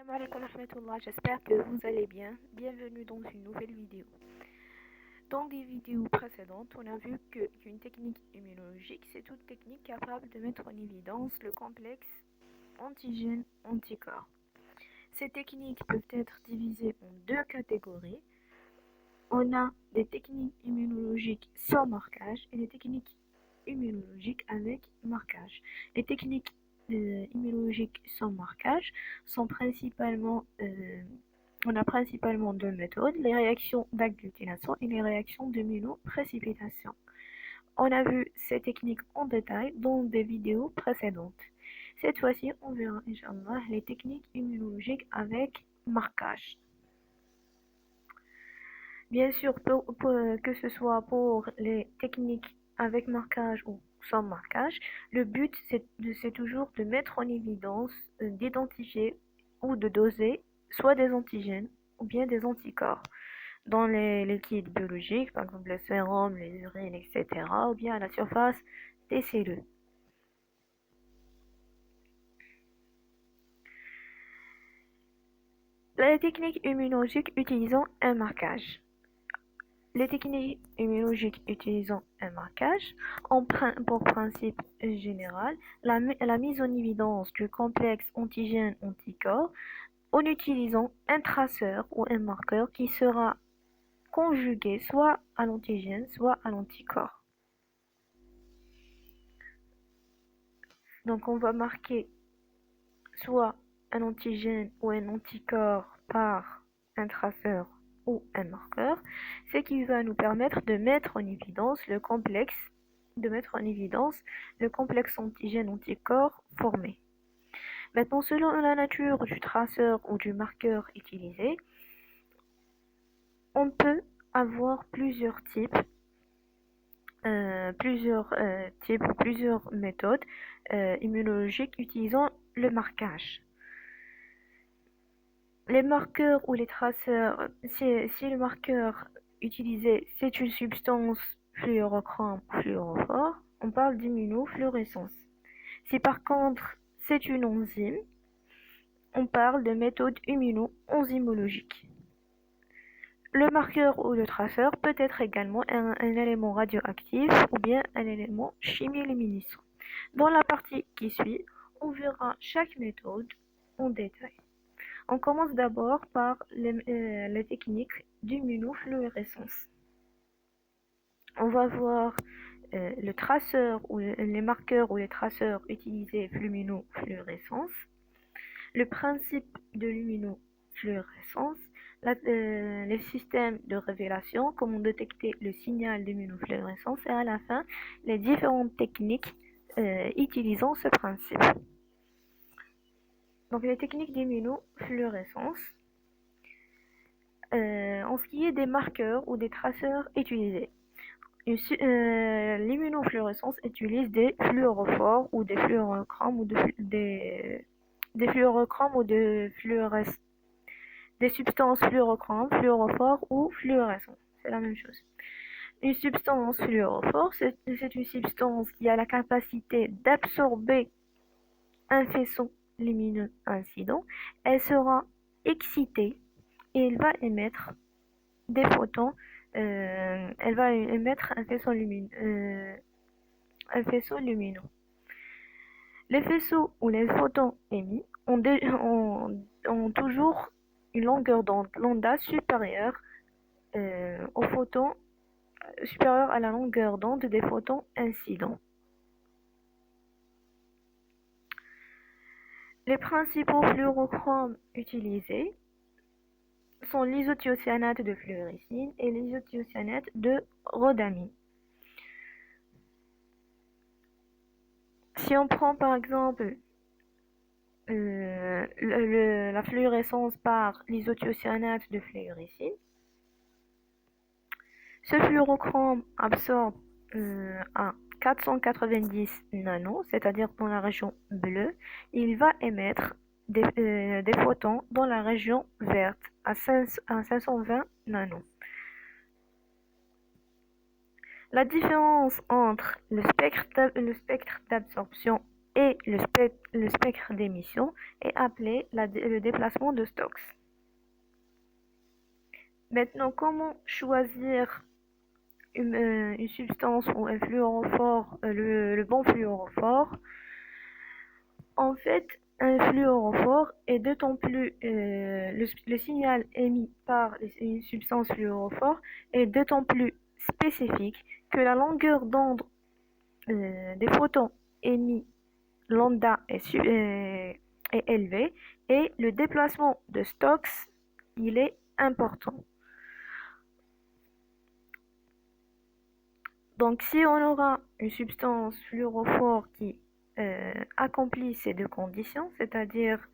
Salam alaikum wa rahmatullah, j'espère que vous allez bien. Bienvenue dans une nouvelle vidéo. Dans des vidéos précédentes, on a vu qu'une technique immunologique, c'est toute technique capable de mettre en évidence le complexe antigène-anticorps. Ces techniques peuvent être divisées en deux catégories. On a des techniques immunologiques sans marquage et des techniques immunologiques avec marquage. Les techniques immunologiques sans marquage sont on a principalement deux méthodes, les réactions d'agglutination et les réactions d'immunoprécipitation. On a vu ces techniques en détail dans des vidéos précédentes. Cette fois-ci, on verra, Inch'Allah, les techniques immunologiques avec marquage. Bien sûr, que ce soit pour les techniques avec marquage ou sans marquage, le but c'est toujours de mettre en évidence, d'identifier ou de doser soit des antigènes ou bien des anticorps dans les liquides biologiques, par exemple le sérum, les urines, etc., ou bien à la surface des cellules. Les techniques immunologiques utilisant un marquage. Les techniques immunologiques utilisant un marquage ont pour principe général la mise en évidence du complexe antigène-anticorps en utilisant un traceur ou un marqueur qui sera conjugué soit à l'antigène, soit à l'anticorps. Donc on va marquer soit un antigène ou un anticorps par un traceur ou un marqueur, ce qui va nous permettre de mettre en évidence le complexe antigène-anticorps formé. Maintenant, selon la nature du traceur ou du marqueur utilisé, on peut avoir plusieurs méthodes immunologiques utilisant le marquage. Les marqueurs ou les traceurs, si le marqueur utilisé c'est une substance fluorochrome ou fluorophore, on parle d'immunofluorescence. Si par contre c'est une enzyme, on parle de méthode immuno-enzymologique. Le marqueur ou le traceur peut être également un élément radioactif ou bien un élément chimioluminescent. Dans la partie qui suit, on verra chaque méthode en détail. On commence d'abord par les techniques d'immunofluorescence. On va voir le traceur ou les marqueurs ou les traceurs utilisés pour l'immunofluorescence, le principe de l'immunofluorescence, les systèmes de révélation, comment détecter le signal d'immunofluorescence et à la fin, les différentes techniques utilisant ce principe. Donc les techniques d'immunofluorescence, en ce qui est des marqueurs ou des traceurs utilisés. L'immunofluorescence utilise des fluorophores ou des fluorochromes ou des fluorochromes ou des substances fluorochromes, fluorophores ou fluorescentes. C'est la même chose. Une substance fluorophore, c'est une substance qui a la capacité d'absorber un faisceau lumineux incident. Elle sera excitée et elle va émettre des photons. Elle va émettre un faisceau lumineux. Les faisceaux ou les photons émis ont toujours une longueur d'onde lambda supérieure supérieure à la longueur d'onde des photons incidents. Les principaux fluorochromes utilisés sont l'isothiocyanate de fluorescine et l'isothiocyanate de rhodamine. Si on prend par exemple la fluorescence par l'isothiocyanate de fluorescine, ce fluorochrome absorbe à 490 nanos, c'est-à-dire dans la région bleue, il va émettre des photons dans la région verte à 520 nanos. La différence entre le spectre d'absorption et le spectre d'émission est appelé le déplacement de Stokes. Maintenant, comment choisir une substance ou un fluorophore, le bon fluorophore? En fait, un fluorophore est d'autant plus, le signal émis par une substance fluorophore est d'autant plus spécifique que la longueur d'onde des photons émis lambda est élevé et le déplacement de Stokes il est important. Donc si on aura une substance fluorophore qui accomplit ces deux conditions, c'est-à-dire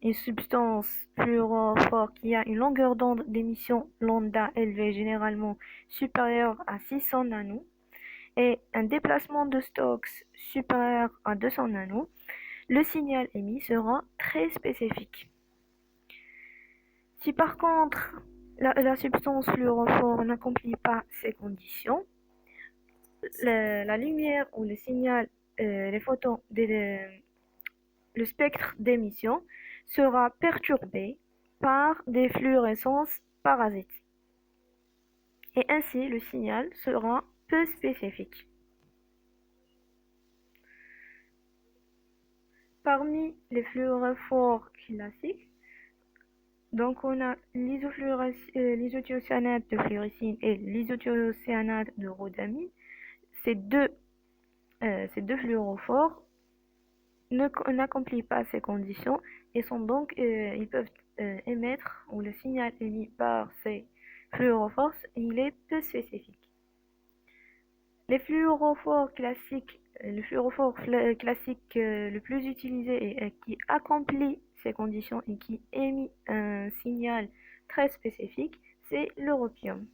une substance fluorophore qui a une longueur d'onde d'émission lambda élevée généralement supérieure à 600 nanos et un déplacement de Stokes supérieur à 200 nanos, le signal émis sera très spécifique. Si par contre la substance fluorophore n'accomplit pas ces conditions, la lumière ou le signal, les photons, le spectre d'émission sera perturbé par des fluorescences parasites. Et ainsi, le signal sera peu spécifique. Parmi les fluorophores classiques, donc on a l'isothiocyanate de fluorescine et l'isothiocyanate de rhodamine. Ces deux fluorophores n'accomplissent pas ces conditions et sont donc, ils peuvent émettre, ou le signal émis par ces fluorophores, il est peu spécifique. Les fluorophores classiques, le fluorophore classique le plus utilisé et qui accomplit ces conditions et qui émet un signal très spécifique, c'est l'europium.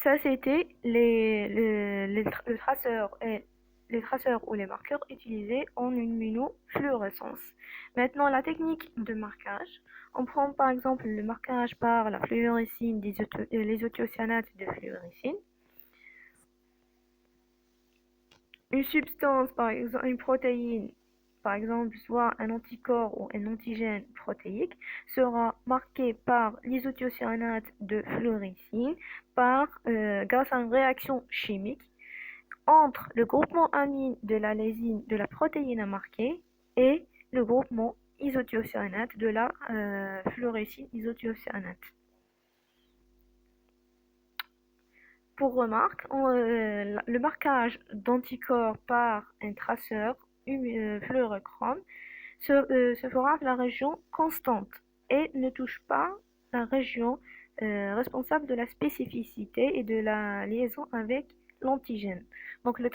Ça, c'était le traceur et les traceurs ou les marqueurs utilisés en immunofluorescence. Maintenant, la technique de marquage. On prend par exemple le marquage par la fluorescine l'isothiocyanate de fluorescine. Une substance, par exemple une protéine, par exemple soit un anticorps ou un antigène protéique, sera marquée par l'isothiocyanate de fluorescine grâce à une réaction chimique entre le groupement amine de la lysine de la protéine à marquer et le groupement isothiocyanate de la fluorescine isothiocyanate. Pour remarque, le marquage d'anticorps par un traceur fluorochrome se fera à la région constante et ne touche pas la région responsable de la spécificité et de la liaison avec l'antigène. Donc le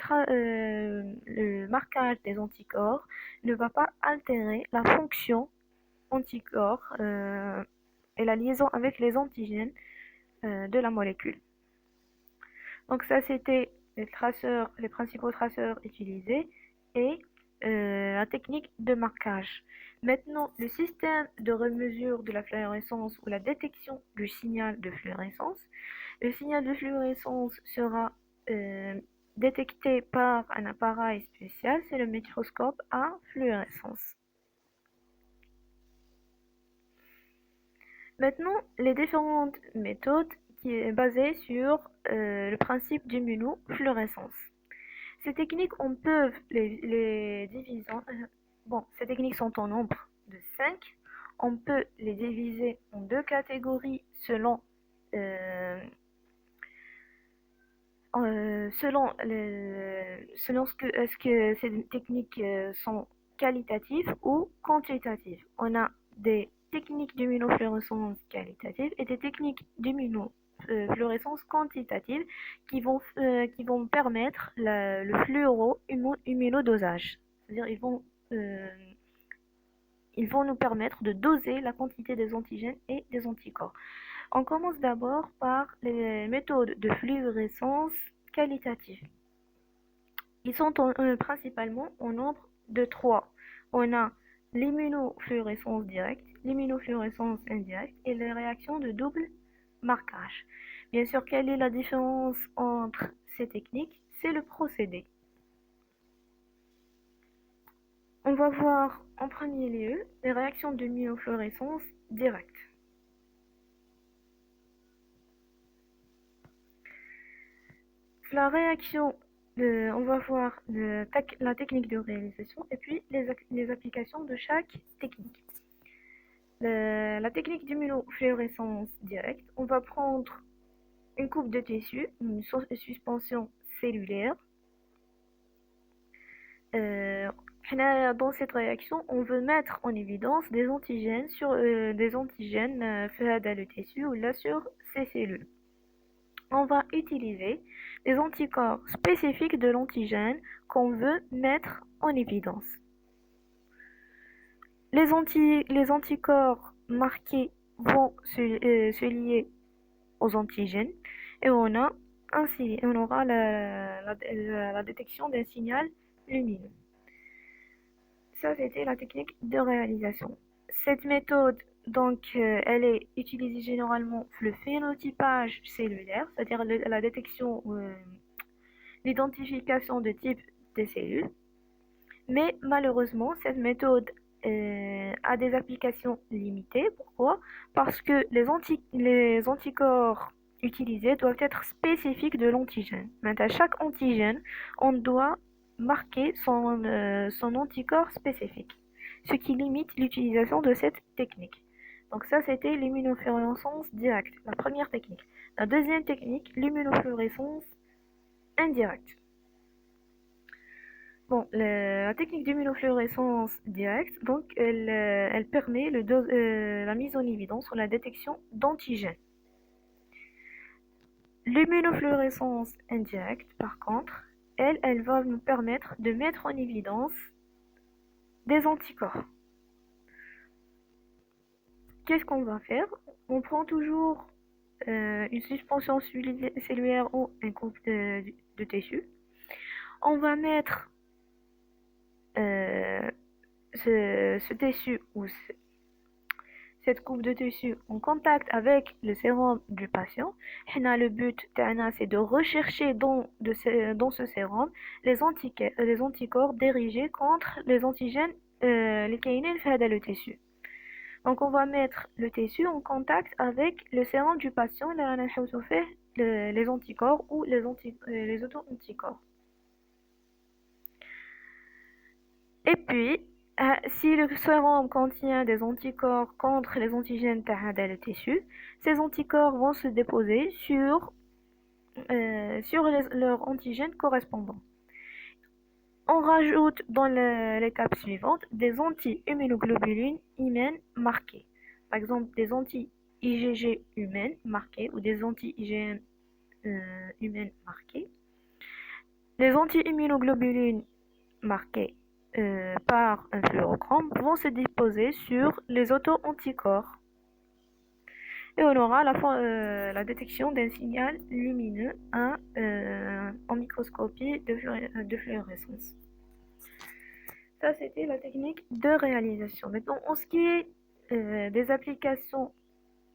marquage des anticorps ne va pas altérer la fonction anticorps et la liaison avec les antigènes de la molécule. Donc ça, c'était les principaux traceurs utilisés et la technique de marquage. Maintenant, le système de mesure de la fluorescence ou la détection du signal de fluorescence. Le signal de fluorescence sera détecté par un appareil spécial, c'est le microscope à fluorescence. Maintenant, les différentes méthodes qui est basée sur le principe d'immunofluorescence. Ces techniques, on peut les diviser. Ces techniques sont en nombre de 5. On peut les diviser en deux catégories selon est-ce que ces techniques sont qualitatives ou quantitatives. On a des techniques d'immunofluorescence qualitatives et des techniques d'immunofluorescence quantitative qui vont permettre le fluoro-immunodosage. C'est-à-dire ils vont nous permettre de doser la quantité des antigènes et des anticorps. On commence d'abord par les méthodes de fluorescence qualitative. Ils sont principalement au nombre de 3. On a l'immunofluorescence directe, l'immunofluorescence indirecte et les réactions de double marquage. Bien sûr, quelle est la différence entre ces techniques, c'est le procédé. On va voir en premier lieu les réactions de immunofluorescence directe. La réaction, on va voir la technique de réalisation et puis les applications de chaque technique. La technique d'immunofluorescence directe, on va prendre une coupe de tissu, une suspension cellulaire. Dans cette réaction, on veut mettre en évidence des antigènes sur le tissu ou là sur ces cellules. On va utiliser des anticorps spécifiques de l'antigène qu'on veut mettre en évidence. Les anticorps marqués vont se lier aux antigènes et on aura la détection d'un signal lumineux. Ça, c'était la technique de réalisation. Cette méthode, donc, elle est utilisée généralement pour le phénotypage cellulaire, c'est-à-dire la détection, l'identification de type des cellules. Mais malheureusement, cette méthode a des applications limitées. Pourquoi? Parce que les anticorps utilisés doivent être spécifiques de l'antigène. Maintenant, à chaque antigène, on doit marquer son anticorps spécifique, ce qui limite l'utilisation de cette technique. Donc ça, c'était l'immunofluorescence directe, la première technique. La deuxième technique, l'immunofluorescence indirecte. Bon, la technique d'immunofluorescence directe, donc, elle permet la mise en évidence ou la détection d'antigènes. L'immunofluorescence indirecte, par contre, elle va nous permettre de mettre en évidence des anticorps. Qu'est-ce qu'on va faire? On prend toujours une suspension cellulaire ou un coupe de tissu. On va mettre ce tissu ou cette coupe de tissu en contact avec le sérum du patient. Le but c'est de rechercher dans ce sérum les anticorps dirigés contre les antigènes les kainين في هذا le tissu. Donc on va mettre le tissu en contact avec le sérum du patient, les anticorps ou les auto-anticorps. Et puis, si le sérum contient des anticorps contre les antigènes de le tissu, ces anticorps vont se déposer sur leurs antigènes correspondants. On rajoute dans l'étape suivante des anti-immunoglobulines humaines marquées. Par exemple, des anti-IgG humaines marquées ou des anti-IgM humaines marquées. Les anti-immunoglobulines marquées par un fluorochrome vont se déposer sur les auto-anticorps. Et on aura la détection d'un signal lumineux en microscopie de fluorescence. Ça, c'était la technique de réalisation. Maintenant, en ce qui est des applications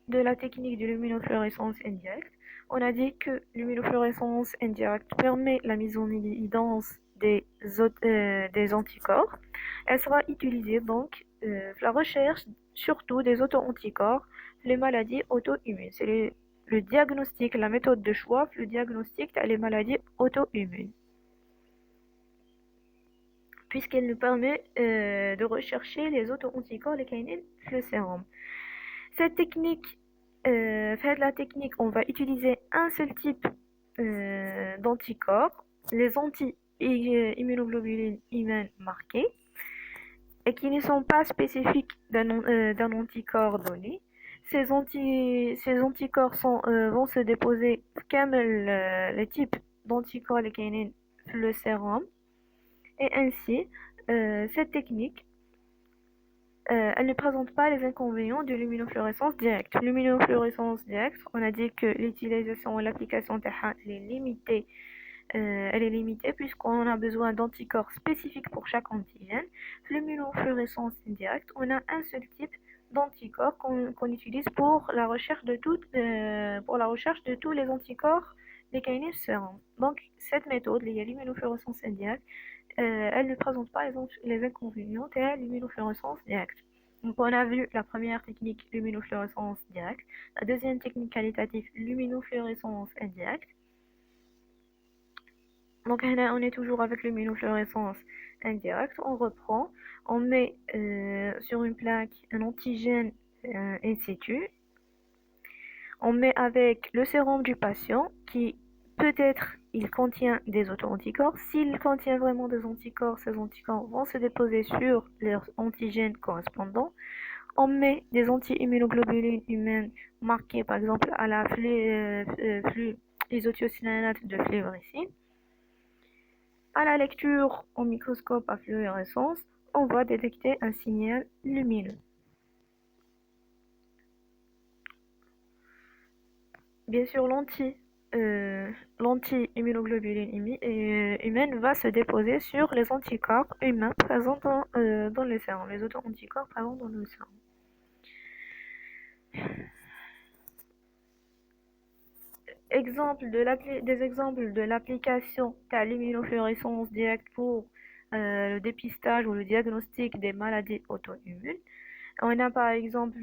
de la technique de l'immunofluorescence indirecte, on a dit que l'immunofluorescence indirecte permet la mise en évidence des anticorps. Elle sera utilisée donc la recherche surtout des auto-anticorps, les maladies auto-immunes. C'est le diagnostic, la méthode de choix, le diagnostic des maladies auto-immunes. Puisqu'elle nous permet de rechercher les auto-anticorps, les kainين le sérum. Cette technique, la technique, on va utiliser un seul type d'anticorps, les anti-immunoglobulines humaines marquées, et qui ne sont pas spécifiques d'un anticorps donné. Ces anticorps vont se déposer comme les types d'anticorps les kainين le sérum. Et ainsi, cette technique, elle ne présente pas les inconvénients de l'immunofluorescence directe. L'immunofluorescence directe, on a dit que l'utilisation et l'application elle est limitée puisqu'on a besoin d'anticorps spécifiques pour chaque antigène. L'immunofluorescence indirecte, on a un seul type d'anticorps qu'on utilise pour la recherche de tous les anticorps les كاينين في الsérum. Donc cette méthode اللي هي l'immunofluorescence indirecte, elle ne présente pas les inconvénients de l'immunofluorescence directe. Donc on a vu la première technique, l'immunofluorescence directe, la deuxième technique qualitative, l'immunofluorescence indirecte. Donc là, on est toujours avec l'immunofluorescence indirecte. On reprend, on met sur une plaque un antigène in situ. On met avec le sérum du patient qui peut-être il contient des auto-anticorps. S'il contient vraiment des anticorps, ces anticorps vont se déposer sur leurs antigènes correspondants. On met des anti-immunoglobulines humaines marquées par exemple à la flux isothiocyanate de fluorescine. À la lecture au microscope à fluorescence, on va détecter un signal lumineux. Bien sûr, l'anti-immunoglobuline humaine va se déposer sur les anticorps humains présents dans le sérum, les auto-anticorps présents dans le sérum. Des exemples de l'application de l'immunofluorescence directe pour le dépistage ou le diagnostic des maladies auto-immunes. On a par exemple,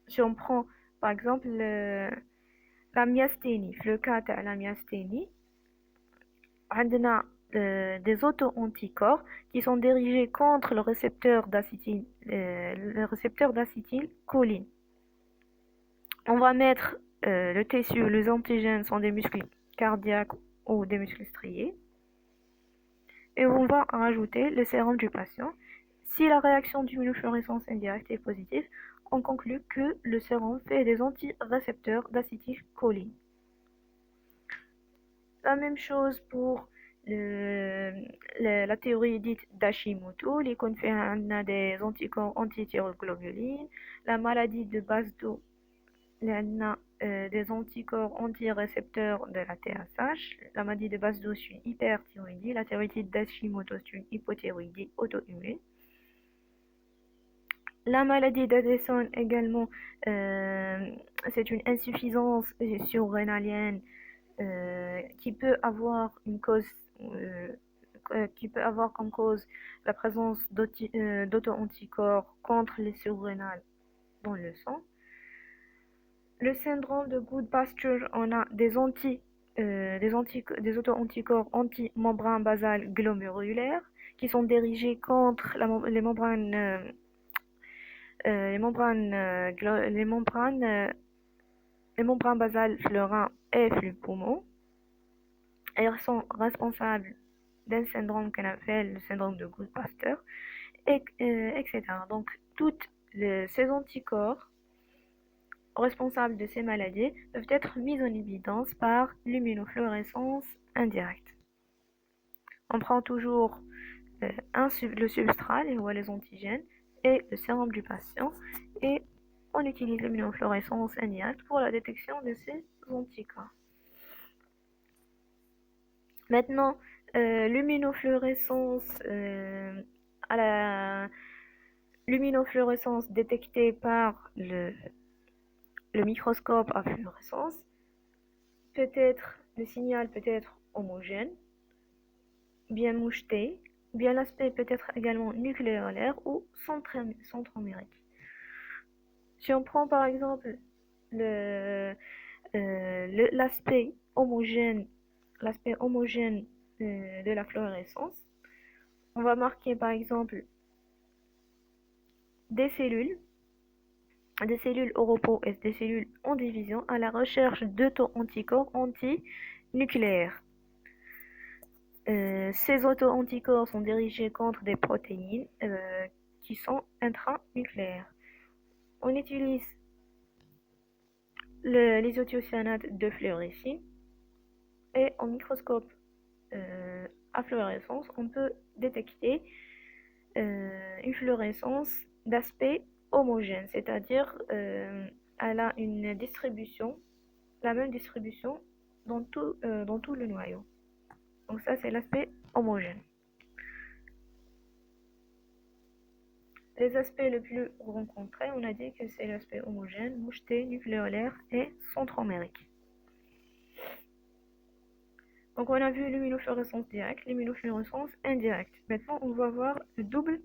si on prend par exemple la myasthénie, le cas de la myasthénie, on a des auto-anticorps qui sont dirigés contre le récepteur d'acétylcholine. On va mettre le tissu, les antigènes sont des muscles cardiaques ou des muscles striés. Et on va rajouter le sérum du patient. Si la réaction d'immunofluorescence indirecte est positive, on conclut que le sérum fait des antirécepteurs d'acétylcholine. La même chose pour la théorie dite d'Hashimoto, les conférents des anticorps anti-thyroglobulines, la maladie de Basedow, des anticorps anti-récepteurs de la TSH, la maladie de Basedow c'est une hyperthyroïdie, la thyroïdie d'Hashimoto c'est une hypothyroïdie auto-immune. La maladie d'Addison également, c'est une insuffisance surrénalienne qui peut avoir comme cause la présence d'auto-anticorps contre les surrénales dans le sang. Le syndrome de Goodpasture, on a des auto-anticorps anti-membrane basale glomérulaire qui sont dirigés contre les membranes basales fleurin et flux poumon. Elles sont responsables d'un syndrome qu'on appelle le syndrome de Goodpasture, etc. Donc, ces anticorps responsables de ces maladies peuvent être mis en évidence par l'immunofluorescence indirecte. On prend toujours le substrat, les antigènes, et le sérum du patient, et on utilise l'immunofluorescence indirecte pour la détection de ces anticorps. Maintenant, l'immunofluorescence détectée par le microscope à fluorescence, le signal peut être homogène, bien moucheté, bien l'aspect peut être également nucléolaire ou centromérique. Si on prend par exemple l'aspect homogène de la fluorescence, on va marquer par exemple des cellules au repos et des cellules en division à la recherche d'auto-anticorps antinucléaires. Ces auto-anticorps sont dirigés contre des protéines qui sont intranucléaires. On utilise l'isothiocyanate de fluorescine et au microscope à fluorescence, on peut détecter une fluorescence d'aspect homogène, c'est-à-dire elle a la même distribution dans tout le noyau. Donc ça, c'est l'aspect homogène. Les aspects les plus rencontrés, on a dit que c'est l'aspect homogène, moucheté, nucléolaire et centromérique. Donc, on a vu l'immunofluorescence directe, l'immunofluorescence indirecte. Maintenant, on va voir le double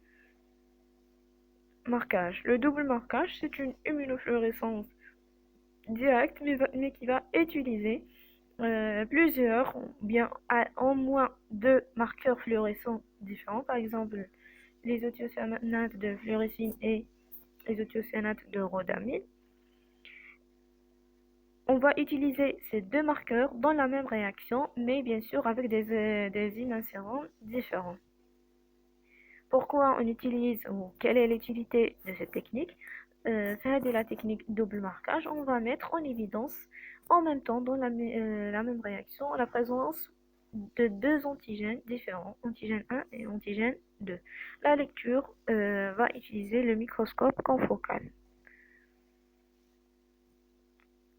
marquage. Le double marquage, c'est une immunofluorescence directe, mais qui va utiliser plusieurs, ou bien au moins deux marqueurs fluorescents différents. Par exemple, les isothiocyanate de fluorescine et les isothiocyanate de rhodamine. On va utiliser ces deux marqueurs dans la même réaction, mais bien sûr avec des ininsérances différents. Pourquoi on utilise ou quelle est l'utilité de cette technique? Faire de la technique double marquage, on va mettre en évidence en même temps dans la même réaction la présence de deux antigènes différents, antigène 1 et antigène 2. La lecture va utiliser le microscope confocal.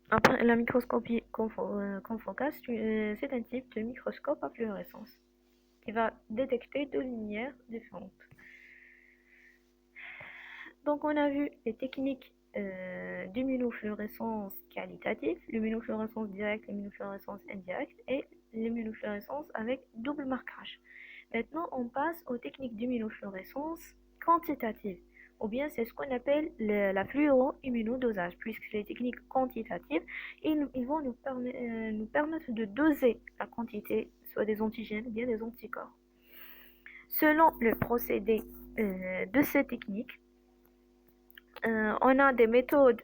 Après, la microscopie confocale, c'est un type de microscope à fluorescence qui va détecter deux lumières différentes. Donc, on a vu les techniques d'immunofluorescence qualitative, l'immunofluorescence directe, l'immunofluorescence indirecte et l'immunofluorescence avec double marquage. Maintenant, on passe aux techniques d'immunofluorescence quantitative, ou bien c'est ce qu'on appelle la fluoroimmunodosage, puisque les techniques quantitatives, ils vont nous permettre de doser la quantité, soit des antigènes ou bien des anticorps. Selon le procédé de ces techniques, on a des méthodes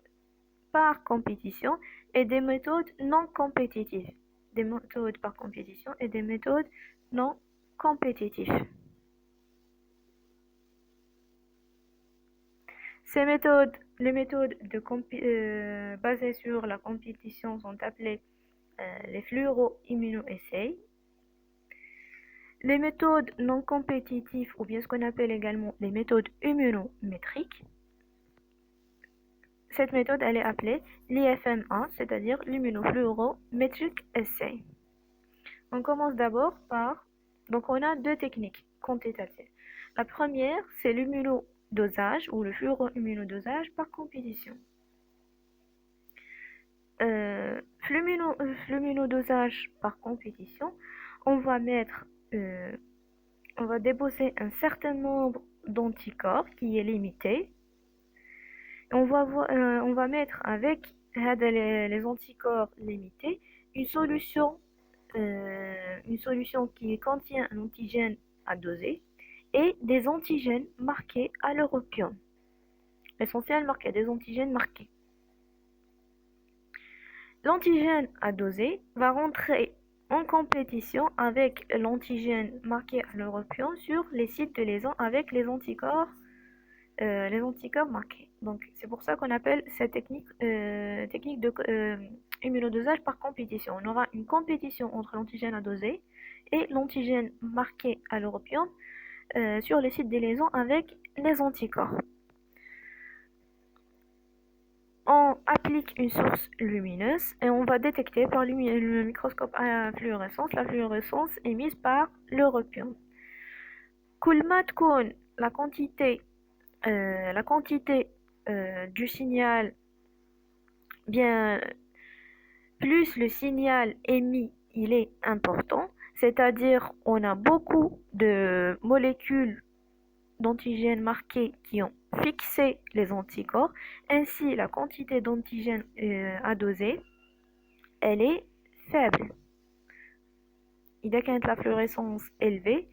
par compétition et des méthodes non compétitives. Des méthodes par compétition et des méthodes non compétitives. Ces méthodes, les méthodes basées sur la compétition sont appelées les fluoroimmunoessais. Les méthodes non compétitives, ou bien ce qu'on appelle également les méthodes immunométriques, cette méthode elle est appelée l'IFMA, c'est-à-dire l'immunofluorometric assay. On commence d'abord par, donc on a deux techniques quantitatives. La première, c'est l'immunodosage ou le fluoroimmunodosage par compétition. L'immunodosage par compétition, on va déposer un certain nombre d'anticorps qui est limité. On va mettre avec les anticorps limités une solution qui contient un antigène à doser et des antigènes marqués à l'europium. L'essentiel marqué, des antigènes marqués. L'antigène à doser va rentrer en compétition avec l'antigène marqué à l'europium sur les sites de liaison avec les anticorps marqués. Donc c'est pour ça qu'on appelle cette technique de immunodosage par compétition. On aura une compétition entre l'antigène à doser et l'antigène marqué à l'europium sur les sites de liaison avec les anticorps. On applique une source lumineuse et on va détecter par le microscope à fluorescence la fluorescence émise par l'europium. كل ما تكون la quantité du signal, bien plus le signal émis il est important, c'est-à-dire on a beaucoup de molécules d'antigènes marqués qui ont fixé les anticorps, ainsi la quantité d'antigènes à doser, elle est faible. إذا كانت la fluorescence élevée,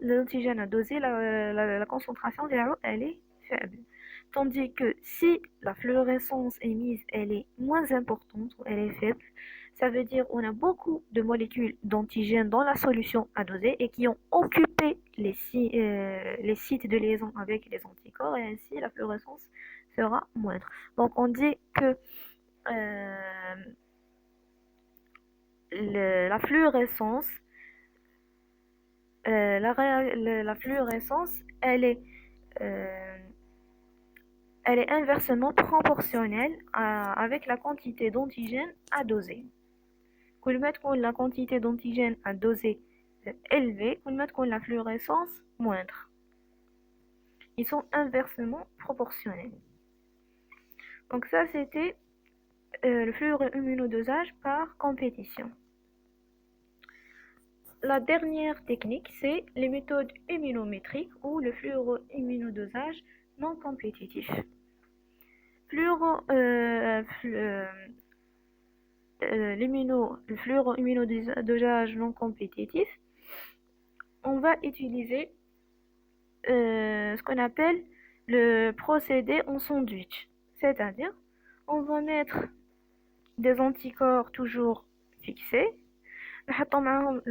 l'antigène à doser, la concentration elle est faible. Tandis que si la fluorescence émise elle est moins importante ou elle est faible, ça veut dire qu'on a beaucoup de molécules d'antigènes dans la solution à doser et qui ont occupé les sites de liaison avec les anticorps, et ainsi la fluorescence sera moindre. Donc on dit que la fluorescence, elle est inversement proportionnelle avec la quantité d'antigènes à doser. كل ما تكون la quantité d'antigènes à doser élevée, كل ما تكون la fluorescence moindre. Ils sont inversement proportionnels. Donc ça, c'était le fluoroimmunodosage par compétition. La dernière technique, c'est les méthodes immunométriques ou le fluoroimmunodosage non compétitif. Fluoro, flu- le fluoroimmunodosage non compétitif, on va utiliser ce qu'on appelle le procédé en sandwich. C'est-à-dire, on va mettre des anticorps toujours fixés, نحطوا معاهم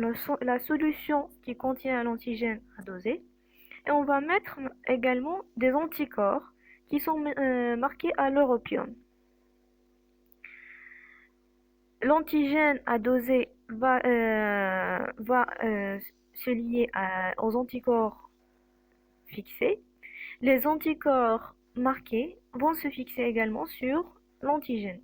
la solution qui contient l'antigène à doser, et on va mettre également des anticorps qui sont marqués à l'europium. L'antigène à doser va se lier aux anticorps fixés. Les anticorps marqués vont se fixer également sur l'antigène.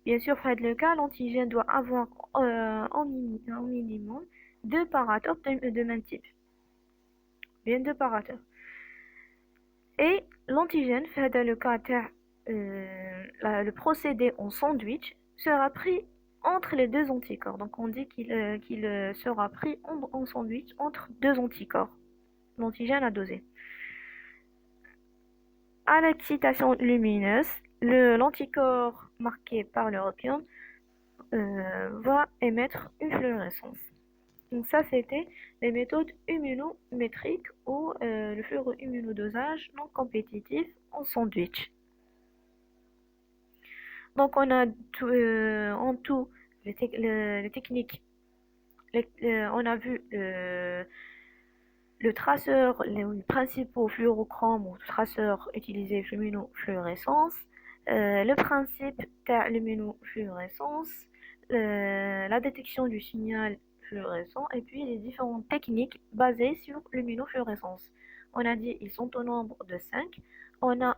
Bien sûr, dans le cas, l'antigène doit avoir en minimum deux parateurs de même type. Bien deux parateurs. Et l'antigène, dans le cas, le procédé en sandwich sera pris entre les deux anticorps. Donc on dit qu'il sera pris en sandwich entre deux anticorps. L'antigène à doser. À l'excitation lumineuse, l'anticorps marqué par l'europium va émettre une fluorescence. Donc ça, c'était les méthodes immunométriques ou le fluoroimmunodosage non compétitif en sandwich. Donc on a en tout les techniques. On a vu le traceur, les principaux fluorochromes ou traceurs utilisés lumino-fluorescence, le principe de lumino-fluorescence, la détection du signal fluorescent et puis les différentes techniques basées sur luminofluorescence. On a dit ils sont au nombre de 5. On a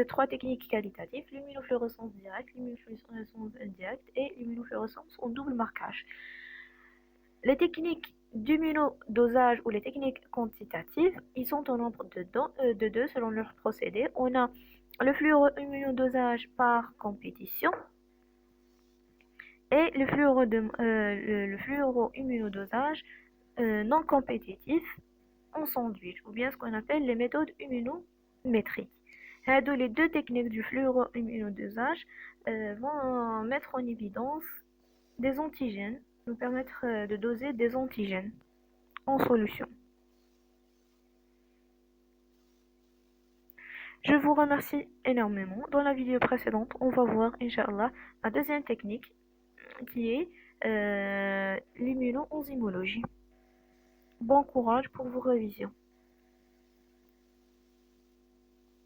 trois techniques qualitatives, luminofluorescence directe, luminofluorescence indirecte et luminofluorescence en double marquage. Les techniques d'immunodosage ou les techniques quantitatives, ils sont au nombre de deux selon leur procédé. On a le fluoroimmunodosage par compétition et le fluoroimmunodosage non compétitif en sandwich, ou bien ce qu'on appelle les méthodes immunométriques. Les deux techniques du fluoroimmunodosage vont mettre en évidence des antigènes, nous permettre de doser des antigènes en solution. Je vous remercie énormément. Dans la vidéo précédente, on va voir, Inch'Allah, la deuxième technique qui est l'immunoenzymologie. Bon courage pour vos révisions.